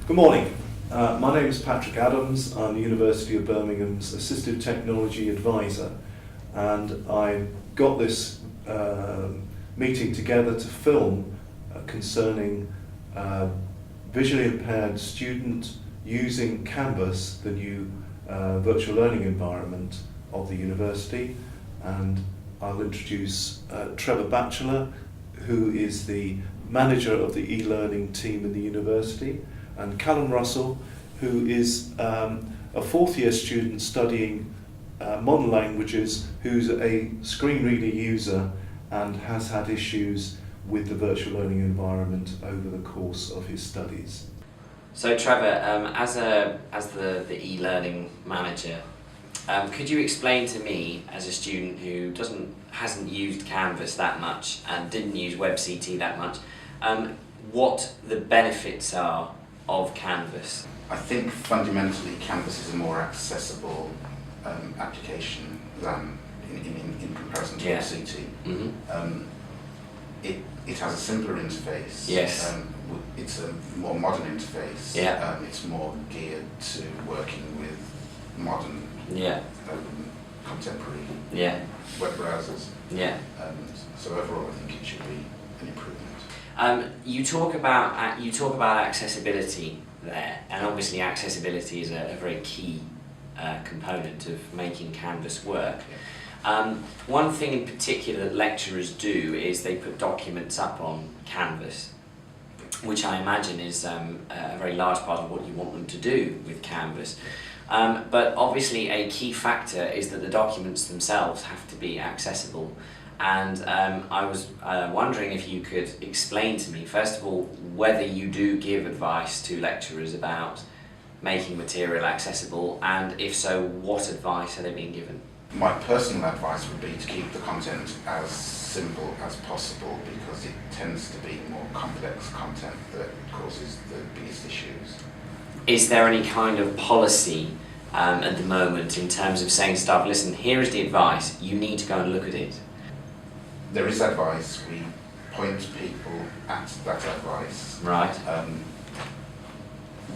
Good morning. My name is Patrick Adams. I'm the University of Birmingham's Assistive Technology Advisor, and I got this meeting together to film concerning visually impaired student using Canvas, the new virtual learning environment of the university. And I'll introduce Trevor Batchelor, who is the manager of the e-learning team in the university, and Callum Russell, who is a fourth year student studying modern languages, who's a screen reader user and has had issues with the virtual learning environment over the course of his studies. So Trevor, as the e-learning manager, could you explain to me, as a student who hasn't used Canvas that much and didn't use WebCT that much, what the benefits are of Canvas? I think fundamentally Canvas is a more accessible application than in comparison to WebCT. Mm-hmm. It has a simpler interface. Yes. It's a more modern interface. Yeah. It's more geared to working with modern, contemporary web browsers. Yeah. So overall, I think it should be an improvement. You talk about accessibility there, and obviously accessibility is a very key component of making Canvas work. One thing in particular that lecturers do is they put documents up on Canvas, which I imagine is a very large part of what you want them to do with Canvas. But obviously a key factor is that the documents themselves have to be accessible. And I was wondering if you could explain to me, first of all, whether you do give advice to lecturers about making material accessible, and if so, what advice are they being given? My personal advice would be to keep the content as simple as possible, because it tends to be more complex content that causes the biggest issues. Is there any kind of policy at the moment in terms of saying to staff, listen, here is the advice, you need to go and look at it? There is advice. We point people at that advice. Right.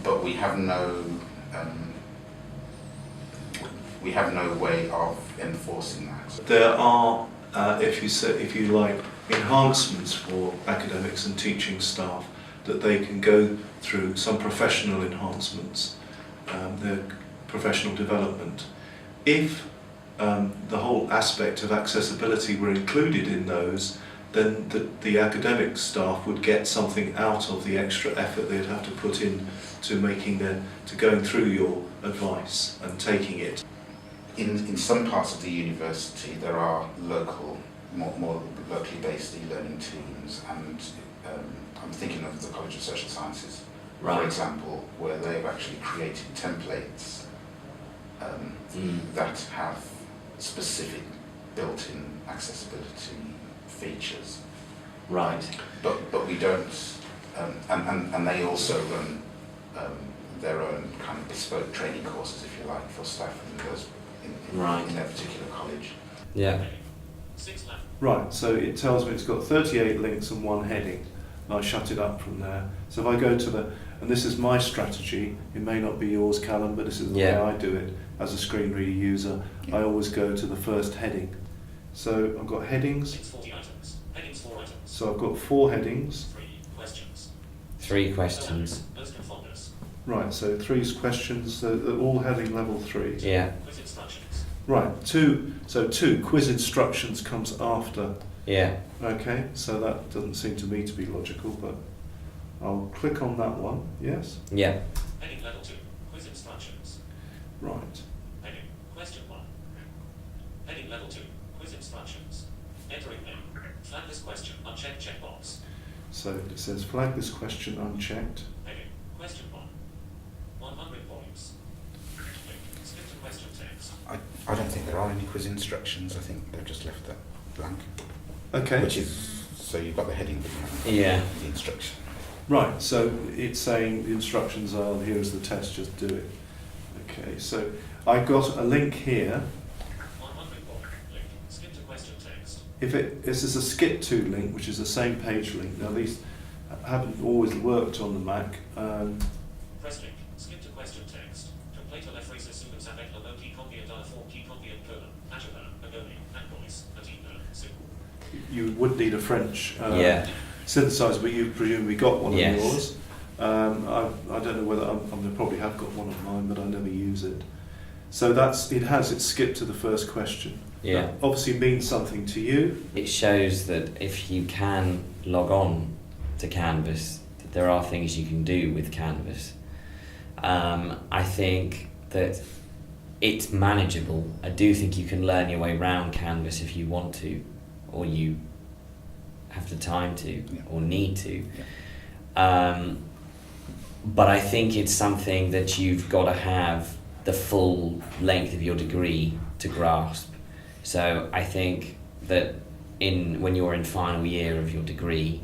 But we have no way of enforcing that. There are, if you like, enhancements for academics and teaching staff that they can go through, some professional enhancements, their professional development. If the whole aspect of accessibility were included in those, then the academic staff would get something out of the extra effort they'd have to put in to going through your advice and taking it. In some parts of the university there are more locally based e-learning teams, and I'm thinking of the College of Social Sciences, right, for example, where they've actually created templates that have specific built-in accessibility features. Right. But we don't, and they also run their own kind of bespoke training courses, if you like, for staff in their particular college. Yeah. Right, so it tells me it's got 38 links and one heading, and I shut it up from there. So if I go to and this is my strategy, it may not be yours, Callum, but this is the way I do it as a screen reader user. I always go to the first heading. So I've got headings. 40 items. Headings 4 items. So I've got 4 headings. 3 questions. 3 questions. Most folders. Right, so 3 questions, so they're all heading level 3. Yeah. Quiz instructions. Right, 2 quiz instructions comes after. Yeah. Okay, so that doesn't seem to me to be logical, but I'll click on that one, yes? Yeah. Heading level 2. Quiz instructions. Right. Heading question 1. Heading level 2. Quiz instructions. Entering name. Flag this question unchecked checkbox. So it says flag this question unchecked. Heading question 1. 100 points. Skip to question text. I don't think there are any quiz instructions. I think they've just left that blank. Okay. Which is, so you've got the heading, but you haven't got the instruction. Right, so it's saying the instructions are, here's the test, just do it. Okay, so I've got a link here. 100 link. Skip to question text. This is a skip to link, which is the same page link. Now these haven't always worked on the Mac. Ressource avec le mot qui convient dans la forme qui convient peu. Agenda, agony, invoice, atina, simple. You would need a French Yeah. synthesizer, but you presumably got one Yes. of yours. I don't know whether I probably have got one of mine, but I never use it. So it's skipped to the first question. Yeah. That obviously means something to you. It shows that if you can log on to Canvas, that there are things you can do with Canvas. I think that it's manageable. I do think you can learn your way around Canvas if you want to, or you have the time to, or need to. But I think it's something that you've got to have the full length of your degree to grasp. So I think that when you're in final year of your degree,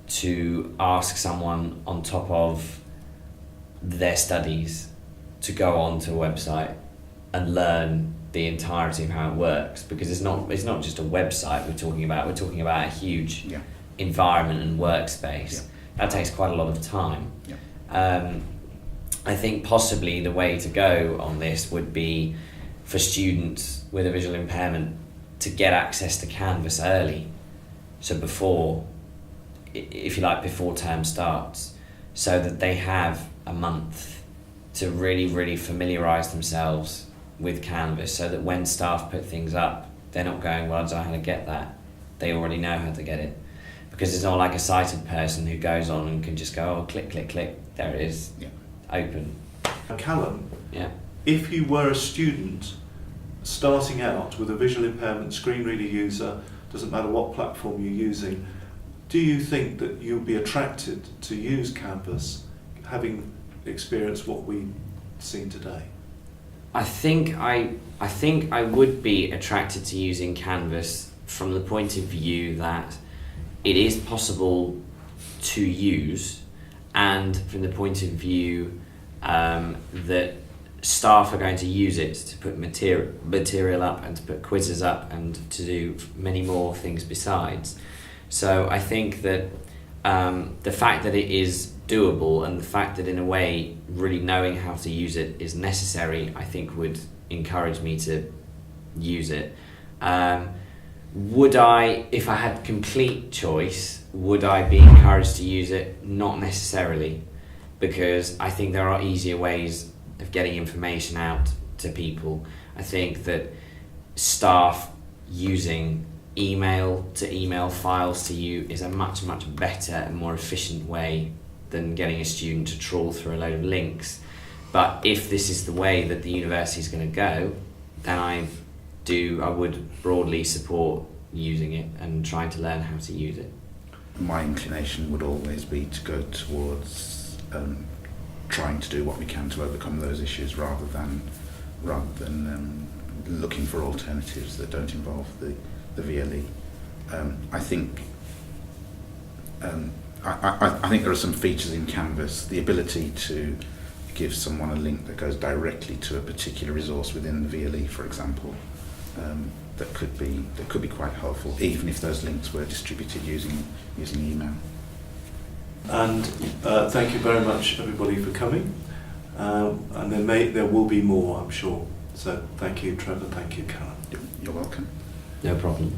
to ask someone on top of their studies to go onto a website and learn the entirety of how it works, because it's not just a website we're talking about a huge environment and workspace. That takes quite a lot of time. I think possibly the way to go on this would be for students with a visual impairment to get access to Canvas early, so before term starts, so that they have a month to really familiarise themselves with Canvas, so that when staff put things up, they're not going, well, I don't know how to get that. They already know how to get it. Because it's not like a sighted person who goes on and can just go, oh, click, click, click, there it is, open. Callum, Yeah. if you were a student starting out with a visual impairment screen reader user, doesn't matter what platform you're using, do you think that you'll be attracted to use Canvas, having experienced what we've seen today? I think I would be attracted to using Canvas from the point of view that it is possible to use, and from the point of view that staff are going to use it to put material up and to put quizzes up and to do many more things besides. So I think that the fact that it is doable and the fact that in a way really knowing how to use it is necessary, I think would encourage me to use it. Would I, if I had complete choice, would I be encouraged to use it? Not necessarily, because I think there are easier ways of getting information out to people. I think that staff using email files to you is a much better and more efficient way than getting a student to trawl through a load of links. But if this is the way that the university is going to go, then I would broadly support using it and trying to learn how to use it. My inclination would always be to go towards trying to do what we can to overcome those issues, rather than looking for alternatives that don't involve the VLE. I think there are some features in Canvas, the ability to give someone a link that goes directly to a particular resource within the VLE, for example, that could be quite helpful, even if those links were distributed using email. And thank you very much, everybody, for coming. And there will be more, I'm sure. So thank you, Trevor. Thank you, Callum. You're welcome. No problem.